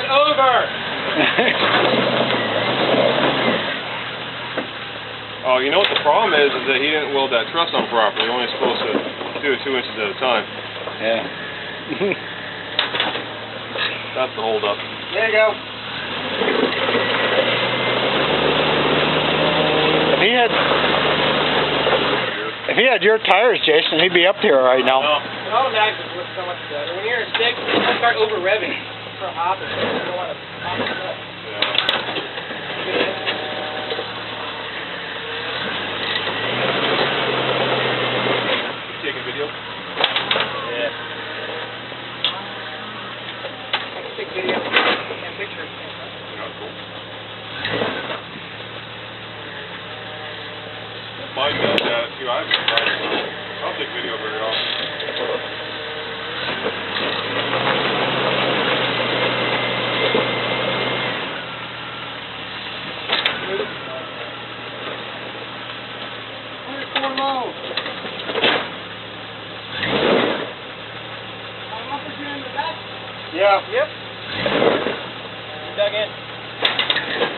over! Oh, you know what the problem is that he didn't weld that truss on properly. You're only supposed to do it 2 inches at a time. Yeah. That's the hold up. There you go. If he had your tires, Jason, he'd be up here right now. It all matters with so much better. When you're in stick, you start over revving for a hopper. You don't want to hop it up. Taking video? Yeah. I can take video and pictures. Yeah, cool. Mine does that too. I haven't tried it, so I'll take video very often. Yeah. Yep. Dug in.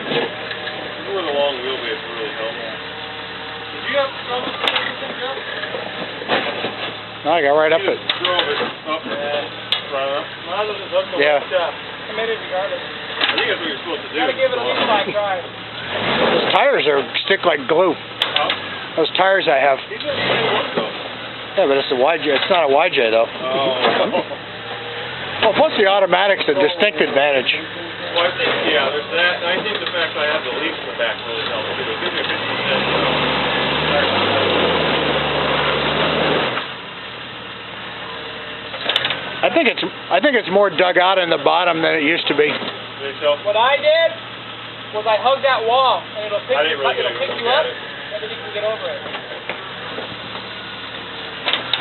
This is where the long wheelbase really helps. Did you have trouble with this, Joe? No, I got right up it. Drove it up. Right up. Mine was just hooked Yeah. Committed regardless. I think that's what you're supposed to do. Gotta give it at least 5 tries. Those tires are stick like glue. Huh? Those tires I have. These are the same ones though. Yeah, but it's a YJ. It's not a YJ though. Oh. Well, plus the automatic's a distinct advantage. Well, I think, yeah, there's that. And I think the fact I have the leaf in the back really helps too. It gives me a 50%. I think it's more dug out in the bottom than it used to be. What I did was I hugged that wall, and it'll pick you up, and then you can get over it.